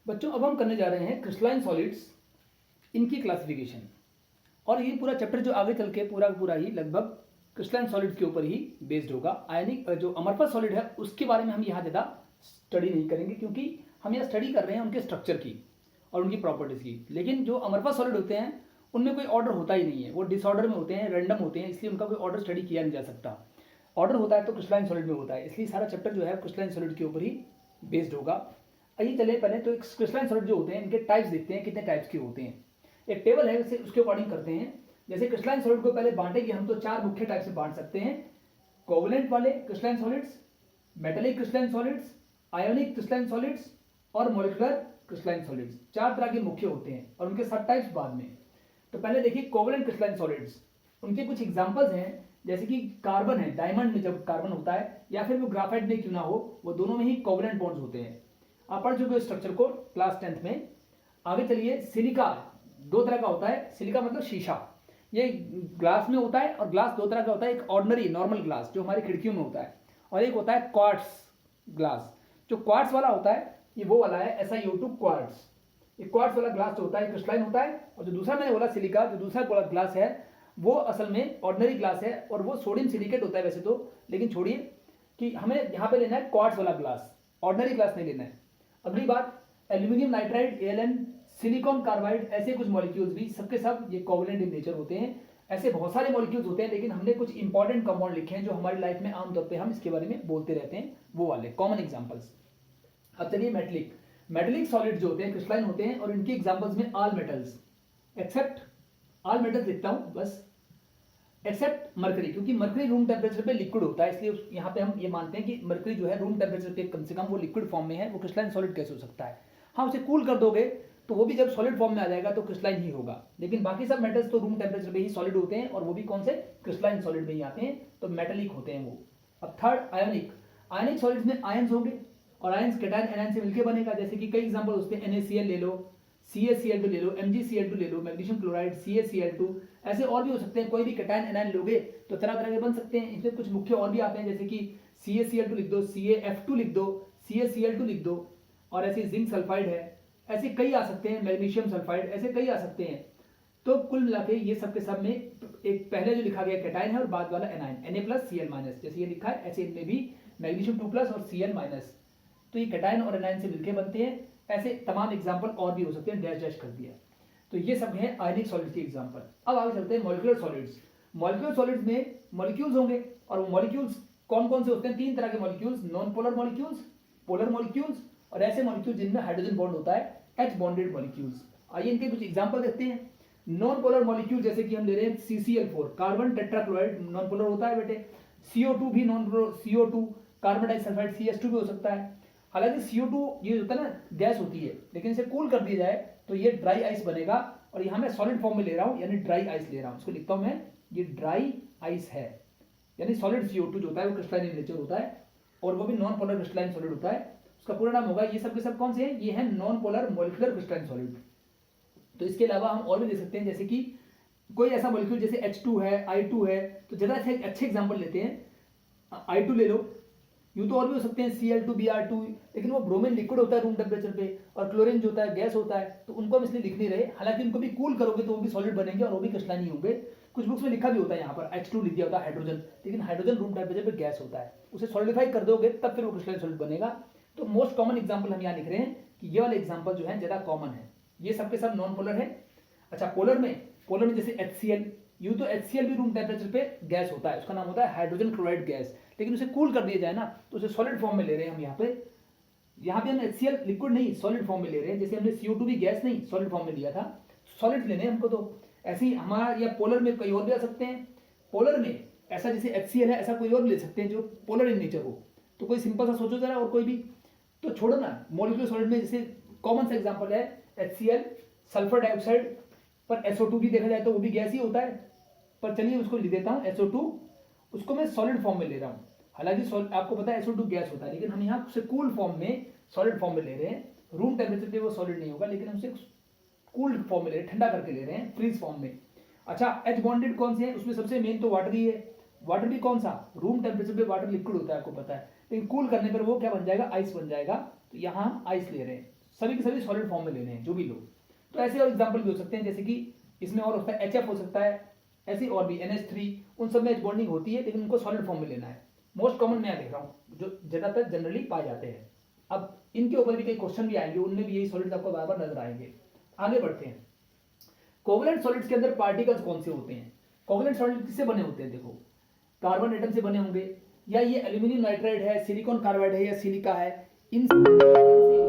बच्चों अब हम करने जा रहे हैं क्रिस्टलाइन सॉलिड्स, इनकी क्लासिफिकेशन। और ये पूरा चैप्टर जो आगे चल के पूरा ही लगभग क्रिस्टलाइन सॉलिड के ऊपर ही बेस्ड होगा। आयनिक जो अमरफस सॉलिड है उसके बारे में हम यहाँ ज़्यादा स्टडी नहीं करेंगे, क्योंकि हम यहाँ स्टडी कर रहे हैं उनके स्ट्रक्चर की और उनकी प्रॉपर्टीज़ की। लेकिन जो अमरफस सॉलिड होते हैं उनमें कोई ऑर्डर होता ही नहीं है, वो डिसऑर्डर में होते हैं, रैंडम होते हैं, इसलिए उनका कोई ऑर्डर स्टडी किया नहीं जा सकता। ऑर्डर होता है तो क्रिस्टलाइन सॉलिड में होता है, इसलिए सारा चैप्टर जो है क्रिस्टलाइन सॉलिड के ऊपर ही बेस्ड होगा। आइए चले पहले तो क्रिस्टलाइन सॉलिड जो होते हैं इनके टाइप्स देखते हैं, कितने टाइप्स के होते हैं। एक टेबल है, उसके अकॉर्डिंग करते हैं। जैसे क्रिस्टलाइन सॉलिड को पहले बांटेंगे हम तो चार मुख्य टाइप से बांट सकते हैं: कोवलेंट वाले crystalline solids, metallic crystalline solids, ionic crystalline solids और मॉलिक्यूलर क्रिस्टलाइन सॉलिड्स। चार तरह के मुख्य होते हैं और उनके सब टाइप्स बाद में। तो पहले देखिए कोवलेंट क्रिस्टलाइन सॉलिड्स, उनके कुछ एग्जांपल्स हैं। जैसे कि कार्बन है, डायमंड में जब कार्बन होता है या फिर वो ग्राफाइट में क्यों ना हो, वो दोनों में ही कोवलेंट बॉन्ड्स होते हैं। आप पढ़ चुके हो स्ट्रक्चर को क्लास 10th में। आगे चलिए, सिलिका दो तरह का होता है। सिलिका मतलब शीशा, ये ग्लास में होता है और ग्लास दो तरह का होता है। एक ऑर्डिनरी नॉर्मल ग्लास जो हमारी खिड़कियों में होता है, और एक होता है क्वार्ट्स ग्लास। जो क्वार्ट्स वाला होता है ये वो वाला है SiO2 क्वार्ट्स। ये क्वार्ट्स वाला ग्लास जो होता है क्रिस्टलाइन होता है। और जो दूसरा मैंने बोला सिलिका, जो दूसरा वाला ग्लास है वो असल में ऑर्डिनरी ग्लास है और वो सोडियम सिलिकेट होता है वैसे तो, लेकिन छोड़िए कि हमें यहाँ पे लेना है क्वार्ट्स वाला ग्लास, ऑर्डिनरी ग्लास नहीं लेना है। अगली बात, aluminium nitride, ALN, silicon carbide, ऐसे कुछ मॉलिक्यूल्स भी सबके सब ये कोवलेंट इन नेचर होते हैं। ऐसे बहुत सारे मॉलिक्यूल्स होते हैं, लेकिन हमने कुछ इंपॉर्टेंट कंपाउंड लिखे हैं जो हमारी लाइफ में आमतौर पर हम इसके बारे में बोलते रहते हैं, वो वाले कॉमन एग्जाम्पल्स। अब चलिए मेटलिक। मेटलिक सॉलिड जो होते हैं क्रिस्टलाइन होते हैं और इनके एग्जांपल्स में all metals accept, all metals लिखता हूं बस, एक्सेप्ट मरकरी, क्योंकि मरकरी रूम टेम्परेचर पे लिक्विड होता है, इसलिए यहाँ पे हम ये मानते हैं कि मरकरी जो है रूम टेम्परेचर पे कम से कम वो लिक्विड फॉर्म में है, वो क्रिस्टलाइन सॉलिड कैसे हो सकता है। हाँ, उसे कूल कर दोगे तो वो भी जब सॉलिड फॉर्म में आ जाएगा तो क्रिस्टलाइन ही होगा। लेकिन बाकी सब मेटल्स तो रूम टेम्परेचर पे ही सॉलिड होते हैं, और वो भी कौन से, क्रिस्टलाइन सॉलिड में ही आते हैं, तो मेटेलिक होते हैं वो। अब थर्ड, आयोनिक। आयोनिक सॉलिड्स में आयंस होंगे और आयंस कैटायन एनायन से मिलकर बनेगा। जैसे कि कई एग्जांपल उसके NaCl ले लो, CaCl2 ले लो, MgCl2 ले लो, मैग्नीशियम क्लोराइड, CaCl2, ऐसे और भी हो सकते हैं। कोई भी कैटायन एनायन लोगे तो तरह तरह के बन सकते हैं। इसमें कुछ मुख्य और भी आते हैं, जैसे कि CaCl2 लिख दो, CaF2 लिख दो, CaCl2 लिख दो, और ऐसे जिंक सल्फाइड है, ऐसे कई आ सकते हैं, मैग्नीशियम सल्फाइड, ऐसे कई आ सकते हैं। तो कुल मिला के ये सब के सब में एक पहले जो लिखा गया कैटायन है और बाद वाला एनायन Na+Cl-, जैसे ये लिखा है ऐसे इनमें भी मैग्नीशियम 2+ और Cl-, तो ये कैटायन और एनायन से मिलकर बनते हैं। ऐसे तमाम एग्जांपल और भी हो सकते हैं, डैश डैश कर दिया। तो ये सब हैं आयनिक सॉलिड्स के एग्जांपल। अब आगे चलते हैं मॉलिक्यूलर सॉलिड्स। मॉलिक्यूलर सॉलिड्स में मॉलिक्यूल्स होंगे, और वो मॉलिक्यूल्स कौन कौन से होते हैं, तीन तरह के molecules: non polar molecules, polar molecules, और ऐसे मॉलिक्यूल्स जिनमें हाइड्रोजन बॉन्ड होता है, H बॉन्डेड मॉलिक्यूल्स। आइए इनके कुछ एग्जांपल देखते हैं। नॉन पोलर मॉलिक्यूल जैसे कि हम ले रहे हैं CCl4, carbon tetrachloride non polar होता है बेटे। CO2 भी non polar, CO2, carbon disulphide CH2 भी हो सकता है। हालांकि CO2 ये होता है ना, गैस होती है, लेकिन इसे कूल कर दिया जाए तो ये ड्राई आइस बनेगा। और यहाँ मैं सॉलिड फॉर्म में ले रहा हूँ, यानी ड्राई आइस ले रहा हूँ, इसको लिखता हूँ मैं, ये ड्राई आइस है। यानी सॉलिड CO2 जो होता है वो क्रिस्टलाइन इन नेचर होता है, और वो भी नॉन पोलर क्रिस्टलाइन सॉलिड होता है। उसका पूरा नाम होगा, ये सब के सब कौन से हैं, ये है non polar molecular crystalline solid. तो इसके अलावा हम और भी देख सकते हैं, जैसे कि कोई ऐसा मॉलिक्यूल जैसे H2 है, I2 है, तो ज़्यादा अच्छे एग्जाम्पल लेते हैं। I2 ले लो, यूँ तो और भी हो सकते हैं Cl2, Br2, लेकिन वो ब्रोमीन लिक्विड होता है रूम टेम्परेचर पे, और क्लोरीन जो होता है गैस होता है, तो उनको हम इसलिए लिख नहीं रहे। हालांकि उनको भी कूल करोगे तो वो भी सॉलिड बनेंगे और वो भी क्रिस्टलाइन ही होंगे। कुछ बुक्स में लिखा भी होता है यहाँ पर H2 लिख दिया होता है हाइड्रोजन, लेकिन हाइड्रोजन रूम टेम्परेचर पे गैस होता है, उसे सॉलिडिफाई कर दोगे तब फिर वो क्रिस्टलाइन सॉलिड बनेगा। तो मोस्ट कॉमन एग्जाम्पल हम यहाँ लिख रहे हैं कि ये वाले एग्जाम्पल जो है ज़्यादा कॉमन है। ये सबके सब नॉन पोलर है। अच्छा, पोलर में जैसे HCl, यूँ तो HCl भी रूम टेम्परेचर पे गैस होता है, उसका नाम होता है हाइड्रोजन क्लोराइड गैस, लेकिन उसे कूल कर दिया जाए ना तो उसे सॉलिड फॉर्म में ले रहे हैं हम यहाँ पे हम HCl लिक्विड नहीं सॉलिड फॉर्म में ले रहे हैं। जैसे हमने CO2 भी गैस नहीं सॉलिड फॉर्म में लिया था, सॉलिड लेने हैं हमको। तो ऐसे ही हमारा, या पोलर में कई और भी आ सकते हैं। पोलर में ऐसा जैसे HCl है, ऐसा कोई और भी ले सकते हैं जो पोलर इन नेचर हो। तो कोई सिंपल सा सोचो जरा, और कोई भी तो छोड़ो ना। मॉलिक्यूलर सॉलिड में जैसे कॉमन सा एग्जाम्पल है HCl, सल्फर डाइऑक्साइड, पर SO2 भी देखा जाए तो वो भी गैस ही होता है, पर चलिए उसको लिख देता हूँ SO2, उसको मैं सॉलिड फॉर्म में ले रहा हूँ। हालांकि आपको पता है SO2 गैस होता है, लेकिन हम यहाँ उसे कूल फॉर्म में, सॉलिड फॉर्म में ले रहे हैं। रूम टेम्परेचर पे वो सॉलिड नहीं होगा, लेकिन हम उसे कूल्ड फॉर्म में ले रहे हैं, ठंडा करके ले रहे हैं, फ्रीज फॉर्म में। अच्छा, H बॉन्डेड कौन से हैं, उसमें सबसे मेन तो वाटर ही है। वाटर भी कौन सा, रूम टेम्परेचर पे वाटर लिक्विड होता है, आपको पता है, लेकिन कूल करने पर वो क्या बन जाएगा, आइस बन जाएगा। तो यहाँ हम आइस ले रहे हैं, सभी के सभी सॉलिड फॉर्म में लेने हैं जो भी लो। तो ऐसे और एग्जाम्पल भी हो सकते हैं, जैसे कि इसमें और होता है HF हो सकता है, ऐसे और भी NH3, उन सब में H बॉन्डिंग होती है लेकिन उनको सॉलिड फॉर्म में लेना है। मोस्ट कॉमन मैं लिख रहा हूँ जो ज़्यादातर जनरली पाए जाते हैं। अब इनके ऊपर भी कई क्वेश्चन भी आएंगे, उनमें भी यही सॉलिड्स आपको बार बार नजर आएंगे। आगे बढ़ते हैं। कोवलेंट सॉलिड्स के अंदर पार्टिकल्स कौन से होते हैं? कोवलेंट सॉलिड किससे बने होते हैं? देखो, कार्बन एटम से बने होंगे, या ये एल्यूमिनियम नाइट्राइड है, सिलिकॉन कार्बाइड है, या सिलिका है, इन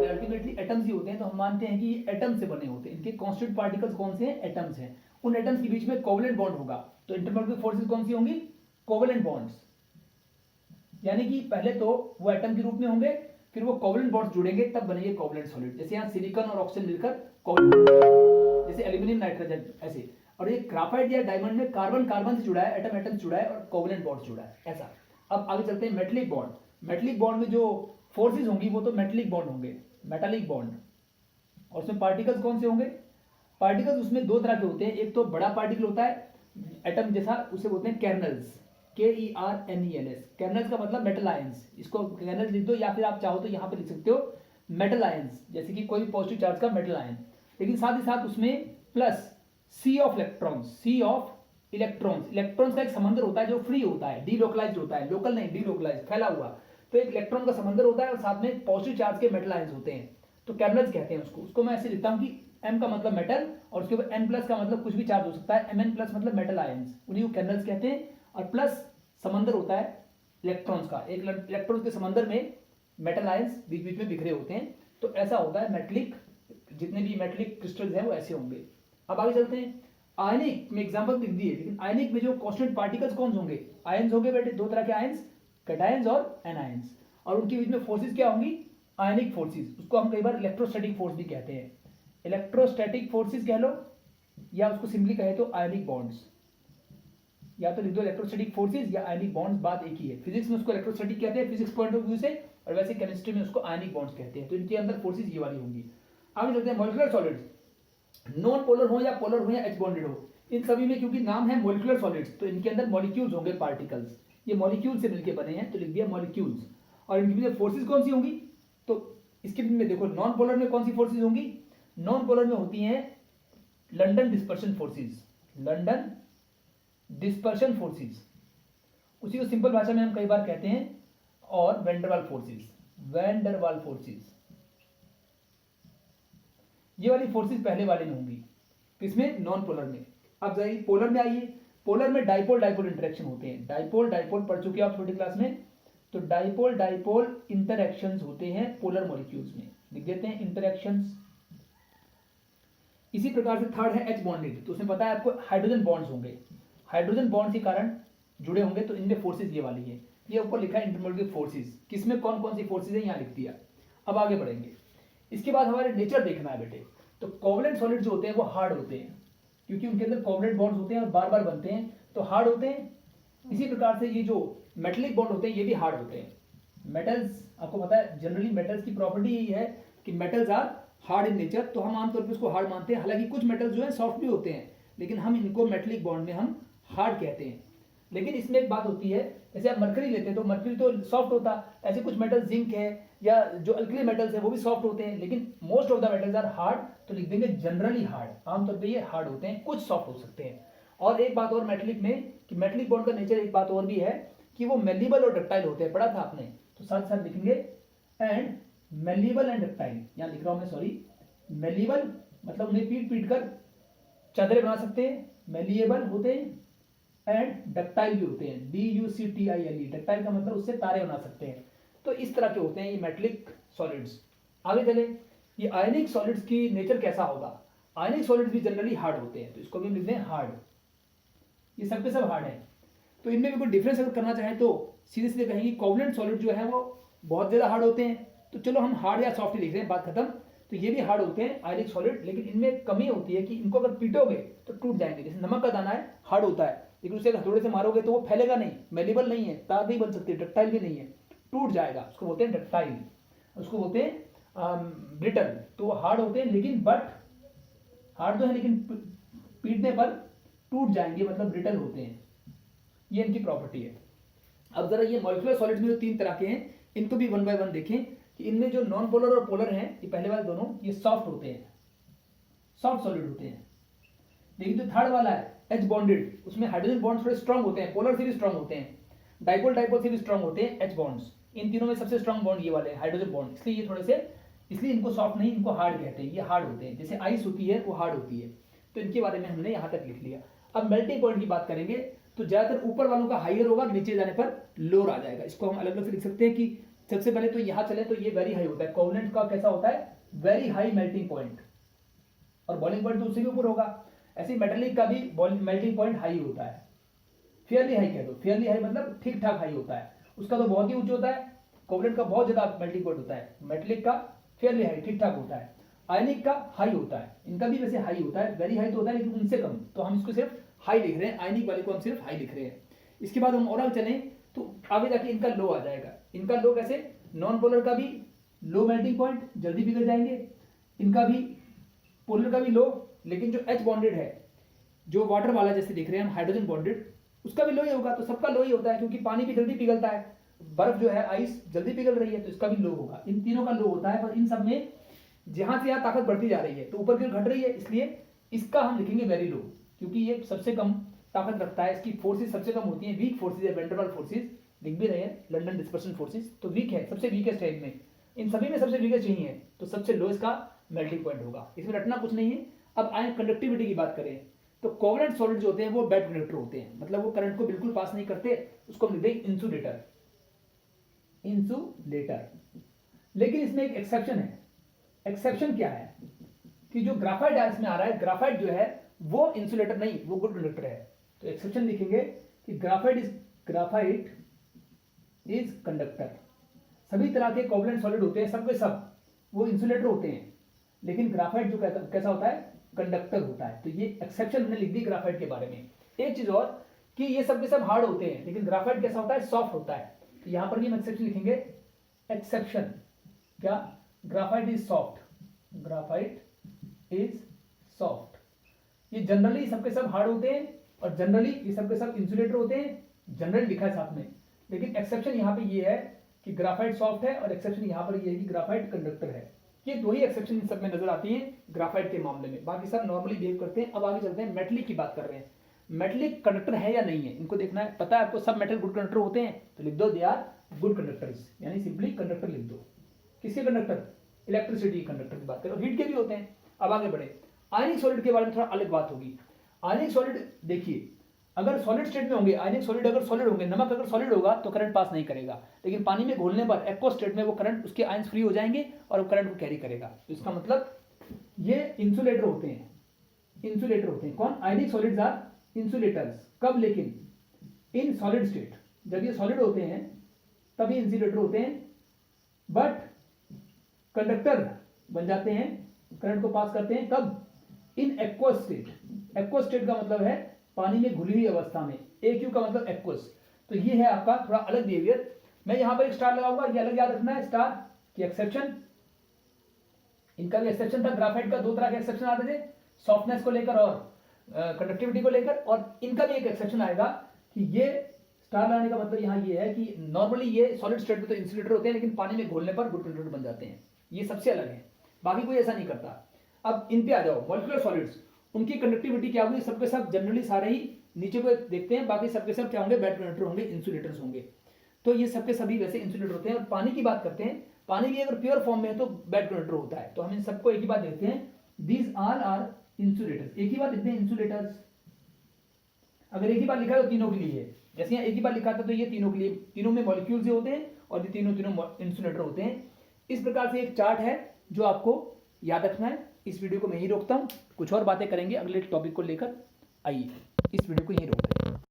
अल्टीमेटली एटम्स ही होते हैं। तो हम मानते हैं कि ये एटम से बने होते हैं। इनके कॉन्स्टिट्यूंट पार्टिकल्स कौन से हैं? एटम्स हैं। उन एटम्स के बीच में कोवलेंट बॉन्ड होगा। तो इंटरमोलिकुलर फोर्सेस कौन सी होंगी? Covalent bonds. यानी कि पहले तो वो एटम के रूप में होंगे, फिर वो कोवलेंट बॉन्ड्स जुड़ेंगे, तब बनेंगे कोवलेंट सॉलिड। जैसे यहाँ सिलिकॉन और ऑक्सीजन मिलकर कोवलेंट, जैसे एल्यूमिनियम नाइट्रोजन ऐसे। और ये ग्राफाइट या डायमंड में कार्बन कार्बन से जुड़ा है, एटम एटम से जुड़ा है और कोवलेंट बॉन्ड जुड़ा है, ऐसा। अब आगे चलते हैं मेटलिक बॉन्ड। मेटलिक बॉन्ड में जो फोर्सेस होंगी वो तो मेटलिक बॉन्ड होंगे, मेटालिक बॉन्ड। और उसमें पार्टिकल्स कौन से होंगे? पार्टिकल्स उसमें दो तरह के होते हैं। एक तो बड़ा पार्टिकल होता है एटम जैसा, उसे बोलते हैं केर्नल्स, KERNELS। केर्नल्स का मतलब मेटल आयंस। इसको केर्नल्स लिख दो, या फिर आप चाहो तो यहाँ पे लिख सकते हो मेटल आयंस, जैसे कि कोई पॉजिटिव चार्ज का मेटल आयन। लेकिन साथ ही साथ उसमें plus sea of electrons, sea of electrons. Electrons का एक समंदर होता है जो फ्री होता है, डीलोकलाइज्ड होता है, लोकल नहीं, डीलोकलाइज्ड, फैला हुआ। तो एक इलेक्ट्रॉन का समंदर होता है और साथ में पॉजिटिव चार्ज के मेटल आयंस होते हैं, तो केर्नल्स कहते हैं उसको मैं ऐसे लिखता हूं कि M का मतलब मेटल और उसके ऊपर N+ का मतलब कुछ भी चार्ज हो सकता है, Mn+ मतलब मेटल आयंस, उन्हीं को केर्नल्स कहते हैं। और प्लस समंदर होता है इलेक्ट्रॉन्स का, एक इलेक्ट्रॉन्स के समंदर में मेटल आयंस बीच बीच में बिखरे होते हैं। तो ऐसा होता है मेटलिक, जितने भी मेटलिक क्रिस्टल्स हैं वो ऐसे होंगे। अब आगे चलते हैं। आयनिक में एग्जांपल लिख दिए, लेकिन आयनिक में जो कांस्टेंट पार्टिकल्स कौन होंगे? आयंस होंगे बेटे, दो तरह के आयंस, कैटायंस और एनायंस। और उनके बीच में फोर्सेस क्या होंगी? आयनिक फोर्सेस। उसको हम कई बार इलेक्ट्रोस्टैटिक फोर्स भी कहते हैं। इलेक्ट्रोस्टैटिक फोर्सेस कह लो, या उसको सिंपली कहे तो आयनिक बॉन्ड्स। या तो लिख दो इलेक्ट्रोस्टैटिक फोर्सेस या आयनिक बॉन्ड्स, बात एक ही है। फिजिक्स में उसको इलेक्ट्रोस्टैटिक कहते हैं फिजिक्स पॉइंट ऑफ व्यू से, और वैसे केमिस्ट्री में उसको आयनिक बॉन्ड्स कहते हैं। तो इनके अंदर फोर्सेस ये वाली होंगी। आगे चलते हैं मॉलिक्यूलर सॉलिड्स। नॉन पोलर हो या पोलर हो या H बॉन्डेड हो, इन सभी में क्योंकि नाम है मॉलिक्यूलर सॉलिड्स, तो इनके अंदर मॉलिक्यूल्स होंगे, पार्टिकल्स। ये मॉलिक्यूल से मिलकर बने हैं, तो लिख दिया मॉलिक्यूल्स। और इनके बीच फोर्सेस कौन सी होंगी? तो इसके बीच में देखो, नॉन पोलर में कौन सी फोर्सेस होंगी? नॉन पोलर में होती हैं London dispersion forces, London dispersion forces. उसी को सिंपल भाषा में हम कई बार कहते हैं और वैंडरवाल फोर्सेस, वैंडरवाल फोर्सेस। ये वाली फोर्सेस पहले वाले में होंगी, किसमें? नॉन पोलर में। अब जाइए पोलर में आइए। पोलर में डाइपोल डाइपोल इंटरेक्शन होते हैं। डाइपोल डाइपोल पढ़ चुके आप छोटी क्लास में, तो डाइपोल डाइपोल इंटरेक्शंस होते हैं पोलर मॉलिक्यूल्स में, लिख देते हैं इंटरेक्शंस। इसी प्रकार से थर्ड है H बॉन्डेड, तो उसमें पता है आपको हाइड्रोजन बॉन्ड्स होंगे, हाइड्रोजन बॉन्ड के कारण जुड़े होंगे, तो इनमें फोर्सेस ये वाली है। ये ऊपर लिखा है इंटरमोलिकुलर फोर्सेस, किसमें कौन कौन सी फोर्सेस है यहाँ लिख दिया। अब आगे बढ़ेंगे। इसके बाद हमारे नेचर देखना है बेटे। तो कोवलेंट सॉलिड जो होते हैं वो हार्ड होते हैं, क्योंकि उनके अंदर कोवलेंट बॉन्ड्स होते हैं और बार बार बनते हैं, तो हार्ड होते हैं। इसी प्रकार से ये जो मेटलिक बॉन्ड होते हैं ये भी हार्ड होते हैं। मेटल्स, आपको पता है जनरली मेटल्स की प्रॉपर्टी यही है कि metals are hard in nature, तो हम आमतौर पर उसको हार्ड मानते हैं। हालांकि कुछ मेटल्स जो है सॉफ्ट भी होते हैं, लेकिन हम इनको मेटलिक बॉन्ड में हम हार्ड कहते हैं। लेकिन इसमें एक बात होती है, जैसे आप मरकरी लेते हैं तो मरकरी तो सॉफ्ट होता, ऐसे कुछ मेटल जिंक है या जो अल्कली मेटल्स है वो भी सॉफ्ट होते हैं, लेकिन most of the metals are hard, तो लिख देंगे जनरली हार्ड। आमतौर पे ये हार्ड होते हैं, कुछ सॉफ्ट हो सकते हैं। और एक बात और मेटलिक में, कि मेटलिक बॉन्ड का नेचर एक बात और भी है कि वो मेलिबल और डक्टाइल होते हैं, पढ़ा था आपने, तो साथ साथ लिखेंगे एंड मेलिबल एंड डक्टाइल। यहाँ लिख रहा हूं मैं, सॉरी, मेलिबल मतलब उन्हें पीट पीट कर चादरें बना सकते हैं, मेलिएबल होते हैं, एंड डक्टाइल भी होते हैं, DUCTILE। डक्टाइल का मतलब उससे तारे बना सकते हैं। तो इस तरह के होते हैं ये मेटलिक सॉलिड्स। आगे चले, ये आयनिक सॉलिड्स की नेचर कैसा होगा? आयनिक सॉलिड्स भी जनरली हार्ड होते हैं, तो इसको भी हम लिखते हैं हार्ड। ये सब के सब हार्ड है। तो इनमें भी कोई डिफरेंस अगर करना चाहें तो सीधे सीधे कहेंगे कोवलेंट सॉलिड जो है वो बहुत ज्यादा हार्ड होते हैं, तो चलो हम हार्ड या सॉफ्ट ही लिख रहे हैं, बात खत्म। तो ये भी हार्ड होते हैं आयनिक सॉलिड, लेकिन इनमें कमी होती है कि इनको अगर पीटोगे तो टूट जाएंगे। जैसे नमक का दाना है, हार्ड होता है, लेकिन उसे हथौड़े से मारोगे तो वो फैलेगा नहीं, मेलेबल नहीं है, तार नहीं बन सकती, डक्टाइल भी नहीं है, टूट जाएगा, उसको बोलते हैं डक्टाइल। उसको बोलते हैं ब्रिटल। तो वो हार्ड होते हैं, लेकिन बट हार्ड तो है लेकिन पीटने पर टूट जाएंगे, मतलब ब्रिटल होते हैं। ये इनकी प्रॉपर्टी है। अब जरा ये मॉलिक्यूलर सॉलिड्स में जो तीन तरह के हैं, इनको भी वन बाय वन देखें कि इनमें जो नॉन पोलर और पोलर हैं, ये पहले वाले दोनों ये सॉफ्ट होते हैं, सॉफ्ट सॉलिड होते हैं। लेकिन जो थर्ड वाला है एच बॉन्डेड, उसमें हाइड्रोजन बॉन्ड्स थोड़े स्ट्रांग होते हैं, पोलर से भी स्ट्रांग होते हैं, डाइपोल डाइपोल से भी स्ट्रांग होते हैं एच बॉन्ड्स। इन तीनों में सबसे स्ट्रांग बॉन्ड ये वाले हाइड्रोजन बॉन्ड, इसलिए ये थोड़े से, इसलिए इनको सॉफ्ट नहीं, इनको हार्ड कहते हैं। ये हार्ड होते हैं, जैसे आइस होती है वो हार्ड होती है। तो इनके बारे में हमने यहाँ तक लिख लिया। अब मेल्टिंग पॉइंट की बात करेंगे तो ज्यादातर ऊपर वालों का हाइयर होगा, नीचे जाने पर लोअर आ जाएगा। इसको हम अलग अलग से लिख सकते हैं कि सबसे पहले तो यहाँ चले तो ये वेरी हाई होता है, कोवलेंट का कैसा होता है, वेरी हाई मेल्टिंग पॉइंट, और बॉइलिंग पॉइंट तो उससे भी ऊपर होगा। ऐसे मेटेलिक का भी मेल्टिंग पॉइंट हाई होता है, फेयरली हाई कह दो, फेयरली हाई मतलब ठीक ठाक हाई होता है। उसका तो बहुत ही ऊंचा होता है, कोवलेंट का बहुत ज्यादा मेल्टिंग पॉइंट होता है, मेटेलिक का फेयरली हाई ठीक ठाक होता है, आयनिक का हाई होता है। इनका भी वैसे हाई होता है, वेरी हाई तो होता है लेकिन उनसे कम, तो हम इसको सिर्फ हाई लिख रहे हैं, आयनिक वाले को हम सिर्फ हाई लिख रहे हैं। इसके बाद हम और आगे चलें तो आगे जाके इनका लो आ जाएगा। इनका लो कैसे, नॉन पोलर का भी लो मेल्टिंग पॉइंट, जल्दी पिघल जाएंगे, इनका भी पोलर का भी लो, लेकिन जो एच बॉन्डेड है, जो वाटर वाला जैसे देख रहे हैं हम हाइड्रोजन बॉन्डेड, उसका भी लो ही होगा। तो सबका लो ही होता है क्योंकि पानी भी जल्दी पिघलता है, बर्फ जो है आइस जल्दी पिघल रही है तो इसका भी लो होगा। इन तीनों का लो होता है, पर इन सब में जहां से यहाँ ताकत बढ़ती जा रही है तो ऊपर की ओर घट रही है, इसलिए इसका हम लिखेंगे वेरी लो, क्योंकि ये सबसे कम ताकत रखता है, इसकी फोर्सेज सबसे कम होती है, वीक फोर्सेज है, वेंडरवाल फोर्सेज लिख भी रहे हैं, लंदन डिस्पर्शन फोर्सेज, तो वीक है, सबसे वीकेस्ट है इनमें, इन सभी में सबसे वीकेस्ट यही है, तो सबसे लो इसका मेल्टिंग पॉइंट होगा। इसमें रटना कुछ नहीं है। अब आए कंडक्टिविटी की बात करें तो कोवलेंट सॉलिड जो होते हैं वो बैड कंडक्टर होते हैं, मतलब वो करंट को बिल्कुल पास नहीं करते, उसको हम लिखते हैं इंसुलेटर, इंसुलेटर। लेकिन इसमें एक एक्सेप्शन है। एक्सेप्शन क्या है कि जो ग्राफाइट इसमें आ रहा है, ग्राफाइट जो है वो इंसुलेटर नहीं, वो गुड कंडक्टर है। तो एक्सेप्शन लिखेंगे कि ग्राफाइट इज कंडक्टर। सभी तरह के कोवलेंट सॉलिड होते हैं, सब के सब वो इंसुलेटर होते हैं, लेकिन ग्राफाइट जो कैसा होता है, कंडक्टर होता है। तो ये एक्सेप्शन हमने लिख दी ग्राफाइट के बारे में। एक चीज और कि ये सब के सब हार्ड होते हैं, लेकिन ग्राफाइट कैसा होता है, सॉफ्ट होता है। तो यहां पर भी हम एक्सेप्शन लिखेंगे, एक्सेप्शन क्या, graphite is soft, graphite is soft. ये जनरली सबके सब हार्ड होते हैं और जनरली ये सबके सब इंसुलेटर होते हैं, जनरली लिखा है साथ में, लेकिन एक्सेप्शन यहाँ पे ये है कि ग्राफाइट सॉफ्ट है, और एक्सेप्शन यहाँ पर ये है कि ग्राफाइट कंडक्टर है। ये दो ही एक्सेप्शन इन सब में नजर आती हैं ग्राफाइट के मामले में, बाकी सब नॉर्मली बिहेव करते हैं। अब आगे चलते हैं, मेटलिक की बात कर रहे हैं। मेटलिक कंडक्टर है या नहीं है इनको देखना है। पता है आपको सब मेटल गुड कंडक्टर होते हैं, तो लिख दो दे आर गुड कंडक्टर्स, यानी सिंपली कंडक्टर लिख दो। किसके कंडक्टर, इलेक्ट्रिसिटी कंडक्टर की बात करें, और हीट के भी होते हैं। अब आगे बढ़े, आयनिक सॉलिड के बारे में थोड़ा अलग बात होगी। आयनिक सॉलिड देखिए, अगर सॉलिड स्टेट में होंगे, आयनिक सॉलिड अगर सॉलिड होंगे, नमक अगर सॉलिड होगा तो करंट पास नहीं करेगा, लेकिन पानी में घोलने पर एक्वस स्टेट में वो करंट, उसके आयंस फ्री हो जाएंगे और वो करंट को कैरी करेगा। तो इसका मतलब ये इंसुलेटर होते हैं, इंसुलेटर होते हैं। कौन, आयनिक सॉलिड्स आर इंसुलेटर्स। कब, लेकिन इन सॉलिड स्टेट, जब ये सॉलिड होते हैं तभी इंसुलेटर होते हैं, बट कंडक्टर बन जाते हैं, करंट को पास करते हैं। कब, in aqueous state. Aqueous state का मतलब है पानी में घुली हुई अवस्था में, एक्यू का मतलब एक्वस। तो ये है आपका थोड़ा अलग बिहेवियर। मैं यहां पर एक स्टार लगाऊंगा, ये अलग याद रखना है, स्टार की एक्सेप्शन। इनका भी एक्सेप्शन था, ग्राफाइट का दो तरह के एक्सेप्शन आते थे, सॉफ्टनेस को लेकर और कंडक्टिविटी को लेकर, और इनका भी एक एक्सेप्शन आएगा कि ये स्टार लगाने का मतलब यहाँ ये है कि नॉर्मली ये सॉलिड स्टेट में तो इंसुलेटर होते हैं, लेकिन पानी में घोलने पर गुड कंडक्टर बन जाते हैं। ये सबसे अलग है, बाकी कोई ऐसा नहीं करता। अब इन पे आ जाओ, मॉलिक्यूलर सॉलिड्स, उनकी कंडक्टिविटी क्या होगी, सबके सब जनरली सारे ही नीचे को देखते हैं, बाकी सबके सब क्या होंगे, बैड कंडक्टर होंगे, इंसुलेटर्स होंगे। तो ये सबके सभी वैसे इंसुलेटर होते हैं। और पानी की बात करते हैं, पानी भी अगर प्योर फॉर्म में है तो बैड कंडक्टर होता है। तो हम इन सबको एक ही बात देखते हैं, दीज ऑल आर इंसुलेटर्स, एक ही बात लिखते हैं, इंसुलेटर्स। अगर एक ही बात लिखा है तो तीनों के लिए है, जैसे यहाँ एक ही बात लिखा था तो ये तीनों के लिए, तीनों में मॉलिक्यूल्स होते हैं और ये तीनों इंसुलेटर होते हैं। इस प्रकार से एक चार्ट है जो आपको याद रखना है। इस वीडियो को मैं ही रोकता हूँ, कुछ और बातें करेंगे अगले टॉपिक को लेकर। आइए इस वीडियो को यहीं रोकते हैं।